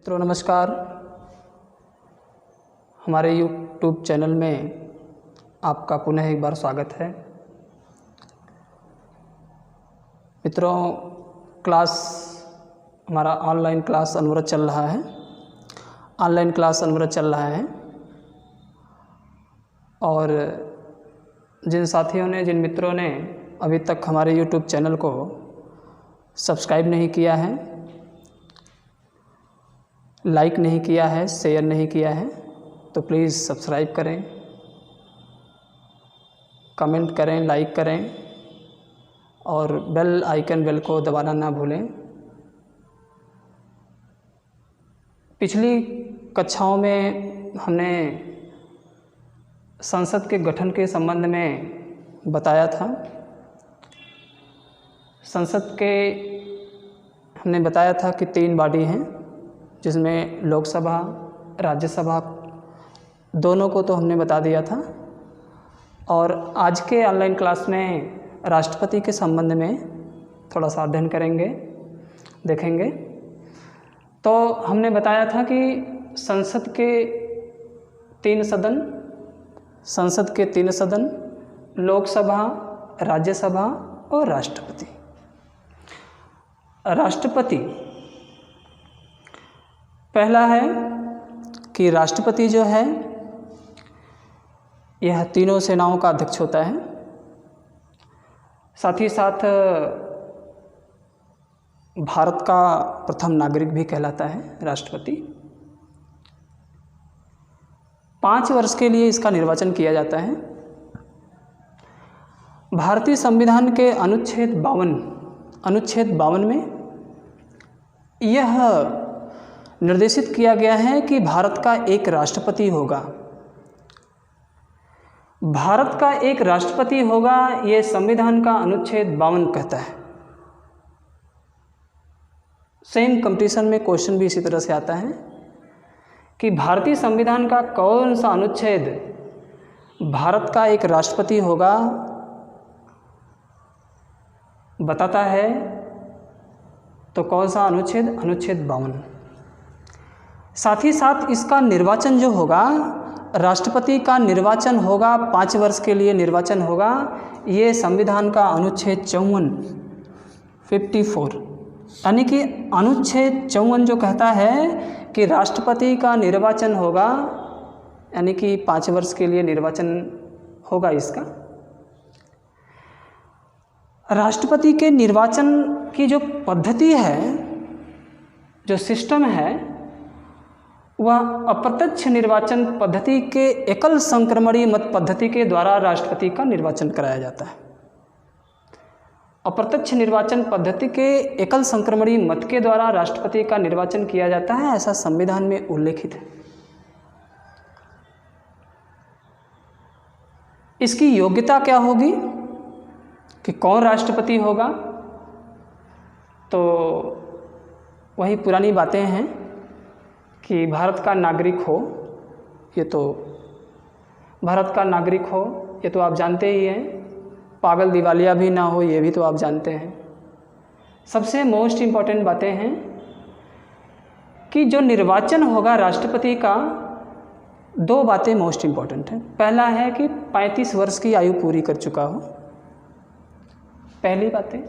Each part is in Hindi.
मित्रों नमस्कार। हमारे YouTube चैनल में आपका पुनः एक बार स्वागत है। मित्रों हमारा ऑनलाइन क्लास अनवरत चल रहा है। और जिन साथियों ने, जिन मित्रों ने अभी तक हमारे YouTube चैनल को सब्सक्राइब नहीं किया है, लाइक नहीं किया है, शेयर नहीं किया है, तो प्लीज़ सब्सक्राइब करें, कमेंट करें, लाइक करें और बेल को दबाना ना भूलें। पिछली कक्षाओं में हमने संसद के गठन के संबंध में बताया था। हमने बताया था कि 3 बॉडी हैं, जिसमें लोकसभा, राज्यसभा दोनों को तो हमने बता दिया था। और आज के ऑनलाइन क्लास में राष्ट्रपति के संबंध में थोड़ा सा अध्ययन करेंगे, देखेंगे। तो हमने बताया था कि संसद के 3 सदन, लोकसभा, राज्यसभा और राष्ट्रपति। पहला है कि राष्ट्रपति जो है यह तीनों सेनाओं का अध्यक्ष होता है। साथ ही साथ भारत का प्रथम नागरिक भी कहलाता है राष्ट्रपति। 5 वर्ष के लिए इसका निर्वाचन किया जाता है। भारतीय संविधान के अनुच्छेद 52 में यह निर्देशित किया गया है कि भारत का एक राष्ट्रपति होगा। ये संविधान का अनुच्छेद 52 कहता है। सेम कंपटीशन में क्वेश्चन भी इसी तरह से आता है कि भारतीय संविधान का कौन सा अनुच्छेद भारत का एक राष्ट्रपति होगा बताता है। तो कौन सा अनुच्छेद? अनुच्छेद 52। साथ ही साथ इसका निर्वाचन जो होगा, राष्ट्रपति का निर्वाचन होगा, 5 वर्ष के लिए निर्वाचन होगा। ये संविधान का अनुच्छेद 54 यानी कि अनुच्छेद 54 जो कहता है कि राष्ट्रपति का निर्वाचन होगा, यानी कि 5 वर्ष के लिए निर्वाचन होगा इसका। राष्ट्रपति के निर्वाचन की जो पद्धति है, जो सिस्टम है, वह अप्रत्यक्ष निर्वाचन पद्धति के एकल संक्रमणीय मत पद्धति के द्वारा राष्ट्रपति का निर्वाचन कराया जाता है। अप्रत्यक्ष निर्वाचन पद्धति के एकल संक्रमणीय मत के द्वारा राष्ट्रपति का निर्वाचन किया जाता है, ऐसा संविधान में उल्लेखित है। इसकी योग्यता क्या होगी कि कौन राष्ट्रपति होगा? तो वही पुरानी बातें हैं कि भारत का नागरिक हो, ये तो आप जानते ही हैं। पागल दिवालिया भी ना हो, ये भी तो आप जानते हैं। सबसे मोस्ट इम्पॉर्टेंट बातें हैं कि जो निर्वाचन होगा राष्ट्रपति का, 2 बातें मोस्ट इम्पॉर्टेंट हैं। पहला है कि 35 वर्ष की आयु पूरी कर चुका हो, पहली बात है।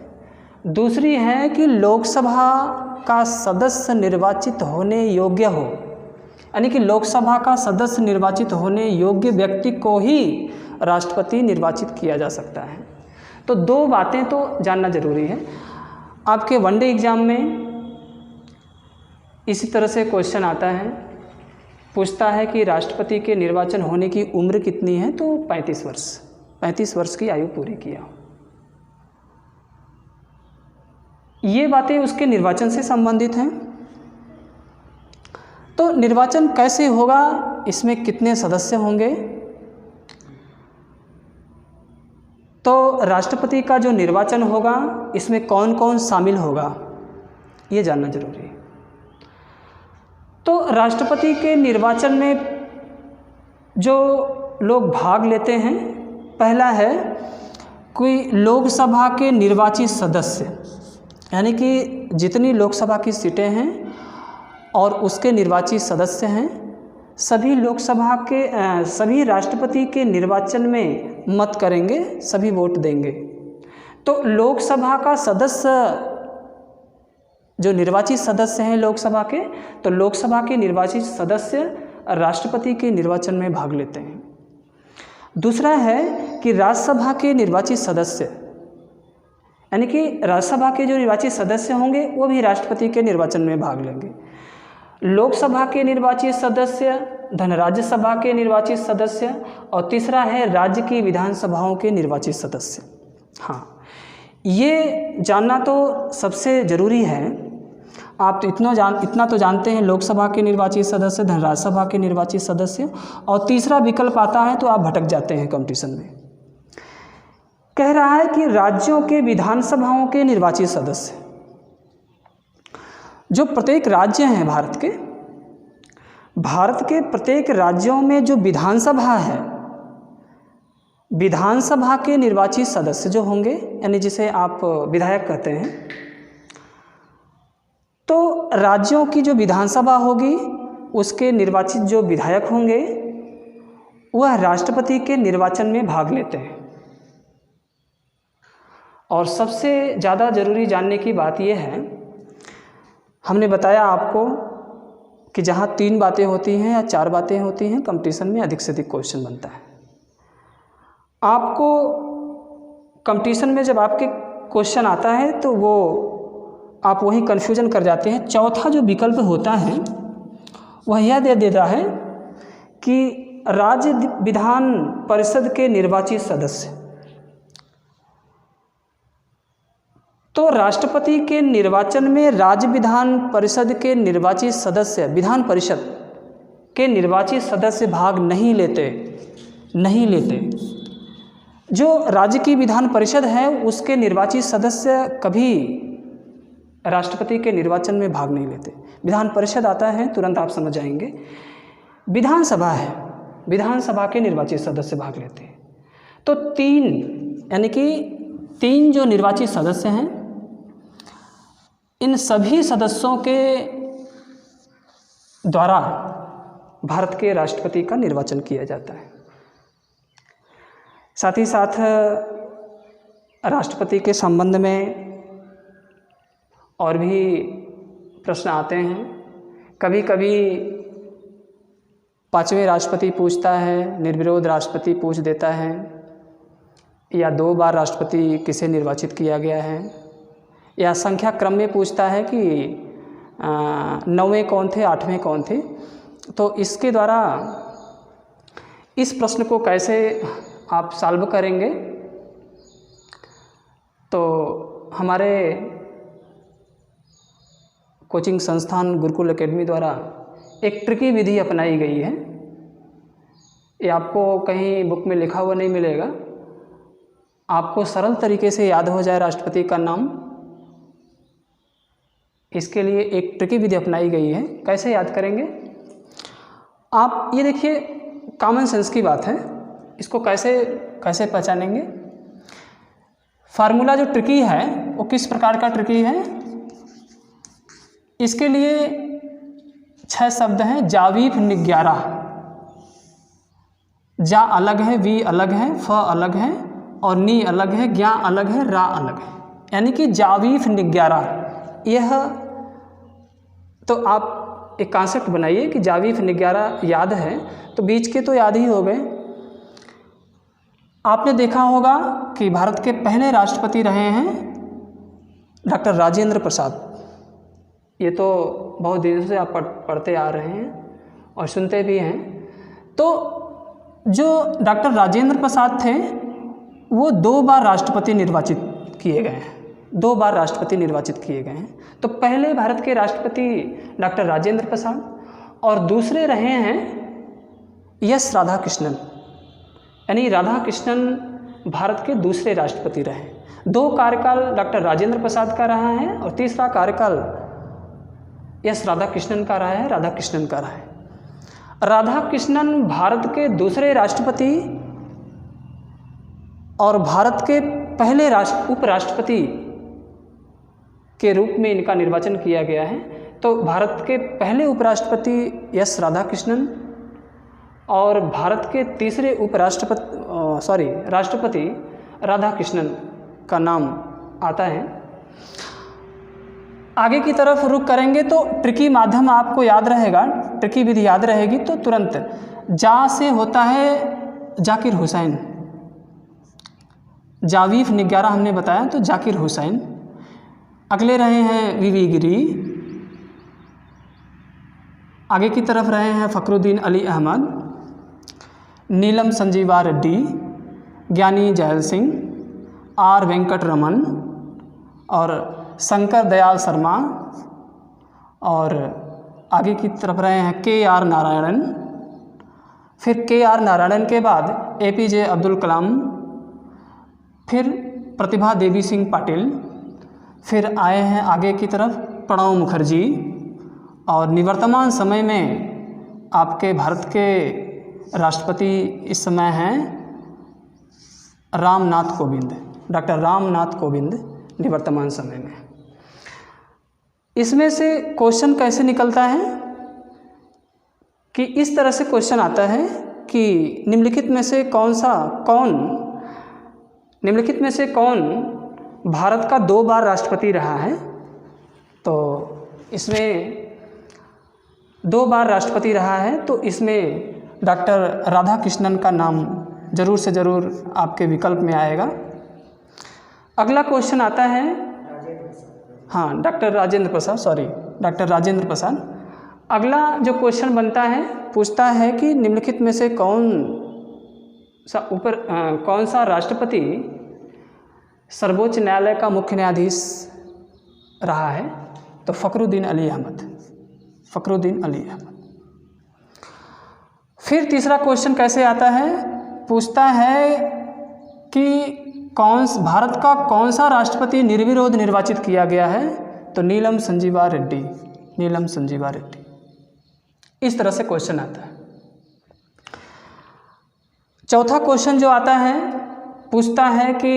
दूसरी है कि लोकसभा का सदस्य निर्वाचित होने योग्य हो, यानी कि लोकसभा का सदस्य निर्वाचित होने योग्य व्यक्ति को ही राष्ट्रपति निर्वाचित किया जा सकता है। तो 2 बातें तो जानना जरूरी है। आपके वनडे एग्जाम में इसी तरह से क्वेश्चन आता है, पूछता है कि राष्ट्रपति के निर्वाचन होने की उम्र कितनी है? तो 35 वर्ष की आयु पूरी किया हो। ये बातें उसके निर्वाचन से संबंधित हैं। तो निर्वाचन कैसे होगा, इसमें कितने सदस्य होंगे? तो राष्ट्रपति का जो निर्वाचन होगा, इसमें कौन कौन शामिल होगा, ये जानना जरूरी है। तो राष्ट्रपति के निर्वाचन में जो लोग भाग लेते हैं, पहला है कोई लोकसभा के निर्वाचित सदस्य, यानी कि जितनी लोकसभा की सीटें हैं और उसके निर्वाचित सदस्य हैं। सभी लोकसभा के सभी राष्ट्रपति के निर्वाचन में मत करेंगे, सभी वोट देंगे। तो लोकसभा का सदस्य, जो निर्वाचित सदस्य हैं लोकसभा के, तो लोकसभा के निर्वाचित सदस्य राष्ट्रपति के निर्वाचन में भाग लेते हैं। दूसरा है कि राज्यसभा के निर्वाचित सदस्य, यानी कि राज्यसभा के जो निर्वाचित सदस्य होंगे वो भी राष्ट्रपति के निर्वाचन में भाग लेंगे। लोकसभा के निर्वाचित सदस्य, धन राज्यसभा के निर्वाचित सदस्य, और तीसरा है राज्य की विधानसभाओं के निर्वाचित सदस्य। हाँ, ये जानना तो सबसे ज़रूरी है। आप तो इतना तो जानते हैं, लोकसभा के निर्वाचित सदस्य, धन राज्यसभा के निर्वाचित सदस्य, और तीसरा विकल्प आता है तो आप भटक जाते हैं कंपटीशन में। कह रहा है कि राज्यों के विधानसभाओं के निर्वाचित सदस्य, जो प्रत्येक राज्य हैं भारत के प्रत्येक राज्यों में जो विधानसभा है, विधानसभा के निर्वाचित सदस्य जो होंगे, यानी जिसे आप विधायक कहते हैं, तो राज्यों की जो विधानसभा होगी उसके निर्वाचित जो विधायक होंगे वह राष्ट्रपति के निर्वाचन में भाग लेते हैं। और सबसे ज़्यादा ज़रूरी जानने की बात यह है, हमने बताया आपको कि जहाँ 3 बातें होती हैं या 4 बातें होती हैं, कंपटीशन में अधिक से अधिक क्वेश्चन बनता है। आपको कंपटीशन में जब आपके क्वेश्चन आता है तो वो आप वही कन्फ्यूजन कर जाते हैं। चौथा जो विकल्प होता है वह यह दे देता है कि राज्य विधान परिषद के निर्वाचित सदस्य, तो राष्ट्रपति के निर्वाचन में राज्य विधान परिषद के निर्वाचित सदस्य, विधान परिषद के निर्वाचित सदस्य भाग नहीं लेते। जो राज्य की विधान परिषद है उसके निर्वाचित सदस्य कभी राष्ट्रपति के निर्वाचन में भाग नहीं लेते। विधान परिषद आता है तुरंत आप समझ जाएंगे, विधानसभा है, विधानसभा के निर्वाचित सदस्य भाग लेते हैं। तो 3, यानी कि 3 जो निर्वाचित सदस्य हैं, इन सभी सदस्यों के द्वारा भारत के राष्ट्रपति का निर्वाचन किया जाता है। साथ ही साथ राष्ट्रपति के संबंध में और भी प्रश्न आते हैं। कभी कभी 5वें राष्ट्रपति पूछता है, निर्विरोध राष्ट्रपति पूछ देता है, या 2 बार राष्ट्रपति किसे निर्वाचित किया गया है, या संख्या क्रम में पूछता है कि 9वें कौन थे, 8वें कौन थे। तो इसके द्वारा इस प्रश्न को कैसे आप सॉल्व करेंगे, तो हमारे कोचिंग संस्थान गुरुकुल एकेडमी द्वारा एक ट्रिकी विधि अपनाई गई है। ये आपको कहीं बुक में लिखा हुआ नहीं मिलेगा, आपको सरल तरीके से याद हो जाए राष्ट्रपति का नाम, इसके लिए एक ट्रिकी विधि अपनाई गई है। कैसे याद करेंगे आप, ये देखिए कॉमन सेंस की बात है, इसको कैसे पहचानेंगे। फार्मूला जो ट्रिकी है वो किस प्रकार का ट्रिकी है, इसके लिए 6 शब्द हैं। जावीफ निग्यारा, जा अलग है, वी अलग है, फ अलग है, और नी अलग है, ज्ञा अलग है, रा अलग है, यानी कि जावीफ निग्यारा। यह तो आप एक कॉन्सेप्ट बनाइए कि जावीफ निग्यारा याद है तो बीच के तो याद ही हो गए। आपने देखा होगा कि भारत के पहले राष्ट्रपति रहे हैं डॉक्टर राजेंद्र प्रसाद। ये तो बहुत दिनों से आप पढ़ते आ रहे हैं और सुनते भी हैं। तो जो डॉक्टर राजेंद्र प्रसाद थे वो 2 बार राष्ट्रपति निर्वाचित किए गए हैं, 2 बार राष्ट्रपति निर्वाचित किए गए हैं। तो पहले भारत के राष्ट्रपति डॉक्टर राजेंद्र प्रसाद और दूसरे रहे हैं एस राधाकृष्णन, यानी राधाकृष्णन भारत के दूसरे राष्ट्रपति रहे। 2 कार्यकाल डॉक्टर राजेंद्र प्रसाद का रहा है और तीसरा कार्यकाल एस राधाकृष्णन का रहा है, राधाकृष्णन का रहा है। राधाकृष्णन भारत के दूसरे राष्ट्रपति और भारत के पहले उपराष्ट्रपति के रूप में इनका निर्वाचन किया गया है। तो भारत के पहले उपराष्ट्रपति एस राधाकृष्णन और भारत के तीसरे राष्ट्रपति राधाकृष्णन का नाम आता है। आगे की तरफ रुख करेंगे तो ट्रिकी माध्यम आपको याद रहेगा, ट्रिकी विधि याद रहेगी तो तुरंत जा से होता है जाकिर हुसैन, जावीफ निग्यारा हमने बताया तो जाकिर हुसैन। अगले रहे हैं वीवी गिरी, आगे की तरफ रहे हैं फ़खरुद्दीन अली अहमद, नीलम संजीवा रेड्डी, ज्ञानी जैल सिंह, आर वेंकट रमन और शंकर दयाल शर्मा। और आगे की तरफ रहे हैं के आर नारायणन। फिर के आर नारायणन के बाद एपीजे अब्दुल कलाम, फिर प्रतिभा देवी सिंह पाटिल, फिर आए हैं आगे की तरफ प्रणब मुखर्जी और निवर्तमान समय में आपके भारत के राष्ट्रपति इस समय हैं रामनाथ कोविंद, डॉक्टर रामनाथ कोविंद निवर्तमान समय में। इसमें से क्वेश्चन कैसे निकलता है कि इस तरह से क्वेश्चन आता है कि निम्नलिखित में से कौन भारत का 2 बार राष्ट्रपति रहा है। तो इसमें 2 बार राष्ट्रपति रहा है तो इसमें डॉक्टर राधाकृष्णन का नाम ज़रूर से ज़रूर आपके विकल्प में आएगा। अगला क्वेश्चन आता है, हाँ डॉक्टर राजेंद्र प्रसाद। अगला जो क्वेश्चन बनता है पूछता है कि निम्नलिखित में से कौन सा राष्ट्रपति सर्वोच्च न्यायालय का मुख्य न्यायाधीश रहा है। तो फ़खरुद्दीन अली अहमद। फिर तीसरा क्वेश्चन कैसे आता है, पूछता है कि भारत का कौन सा राष्ट्रपति निर्विरोध निर्वाचित किया गया है। तो नीलम संजीवा रेड्डी। इस तरह से क्वेश्चन आता है। चौथा क्वेश्चन जो आता है पूछता है कि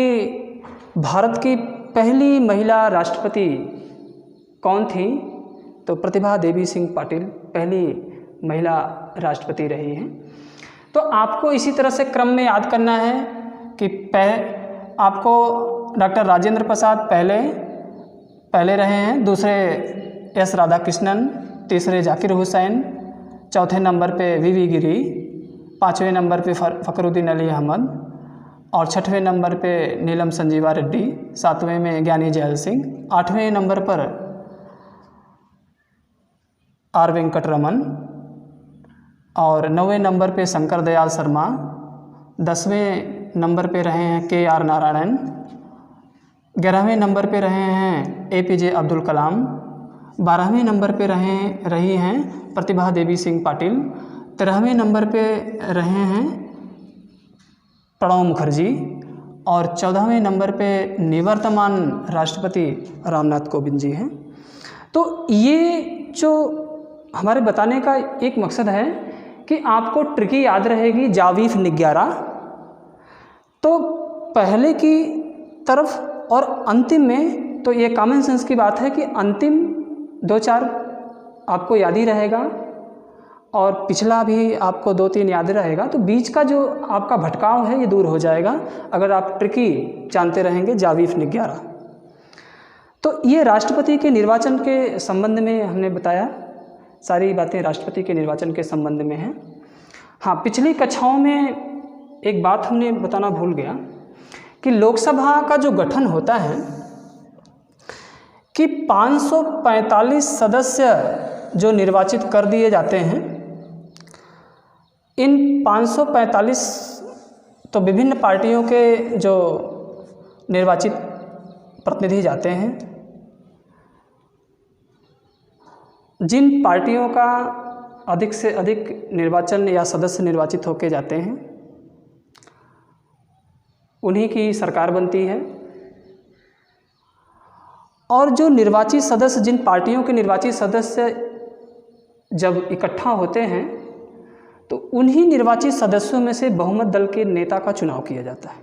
भारत की पहली महिला राष्ट्रपति कौन थी। तो प्रतिभा देवी सिंह पाटिल पहली महिला राष्ट्रपति रही हैं। तो आपको इसी तरह से क्रम में याद करना है कि आपको डॉक्टर राजेंद्र प्रसाद पहले रहे हैं, दूसरे एस राधाकृष्णन, तीसरे जाकिर हुसैन, चौथे नंबर पे वीवी गिरी, 5वें नंबर पे फ़खरुद्दीन अली अहमद और 6वें नंबर पे नीलम संजीवा रेड्डी, 7वें में ज्ञानी जैल सिंह, 8वें नंबर पर आर वेंकट रमन और 9वें नंबर पे शंकर दयाल शर्मा, 10वें नंबर पे रहे हैं के आर नारायणन, 11वें नंबर पे रहे हैं एपीजे अब्दुल कलाम, 12वें नंबर पे रही हैं प्रतिभा देवी सिंह पाटिल, 13वें नंबर पे रहे हैं प्रणब मुखर्जी और 14वें नंबर पे निवर्तमान राष्ट्रपति रामनाथ कोविंद जी हैं। तो ये जो हमारे बताने का एक मकसद है कि आपको ट्रिकी याद रहेगी जावीफ निग्यारा। तो पहले की तरफ और अंतिम में तो ये कॉमन सेंस की बात है कि अंतिम 2-4 आपको याद ही रहेगा और पिछला भी आपको 2-3 याद रहेगा। तो बीच का जो आपका भटकाव है ये दूर हो जाएगा अगर आप ट्रिकी जानते रहेंगे जावीफ निग्यारा। तो ये राष्ट्रपति के निर्वाचन के संबंध में हमने बताया, सारी बातें राष्ट्रपति के निर्वाचन के संबंध में हैं। हाँ, पिछली कक्षाओं में एक बात हमने बताना भूल गया कि लोकसभा का जो गठन होता है कि 545 सदस्य जो निर्वाचित कर दिए जाते हैं, इन 545 तो विभिन्न पार्टियों के जो निर्वाचित प्रतिनिधि जाते हैं। जिन पार्टियों का अधिक से अधिक निर्वाचन या सदस्य निर्वाचित होके जाते हैं उन्हीं की सरकार बनती है और जो निर्वाचित सदस्य, जिन पार्टियों के निर्वाचित सदस्य जब इकट्ठा होते हैं तो उन्हीं निर्वाचित सदस्यों में से बहुमत दल के नेता का चुनाव किया जाता है।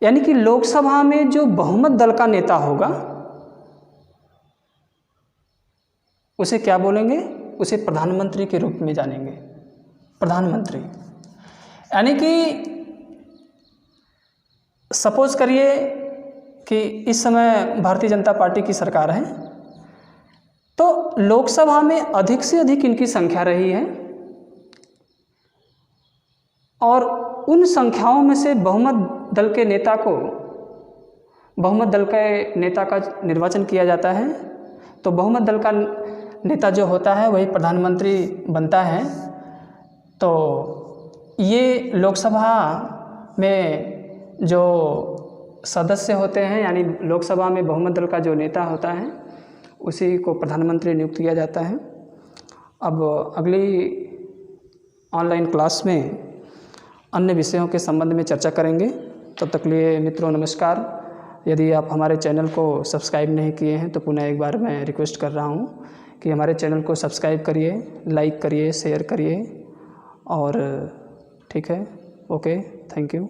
यानी कि लोकसभा में जो बहुमत दल का नेता होगा उसे क्या बोलेंगे? उसे प्रधानमंत्री के रूप में जानेंगे, प्रधानमंत्री। यानी कि सपोज करिए कि इस समय भारतीय जनता पार्टी की सरकार है, तो लोकसभा में अधिक से अधिक इनकी संख्या रही है और उन संख्याओं में से बहुमत दल के नेता का निर्वाचन किया जाता है। तो बहुमत दल का नेता जो होता है वही प्रधानमंत्री बनता है। तो ये लोकसभा में जो सदस्य होते हैं, यानी लोकसभा में बहुमत दल का जो नेता होता है उसी को प्रधानमंत्री नियुक्त किया जाता है। अब अगली ऑनलाइन क्लास में अन्य विषयों के संबंध में चर्चा करेंगे। तब तक लिए मित्रों नमस्कार। यदि आप हमारे चैनल को सब्सक्राइब नहीं किए हैं तो पुनः एक बार मैं रिक्वेस्ट कर रहा हूँ कि हमारे चैनल को सब्सक्राइब करिए, लाइक करिए, शेयर करिए और ठीक है, ओके, थैंक यू।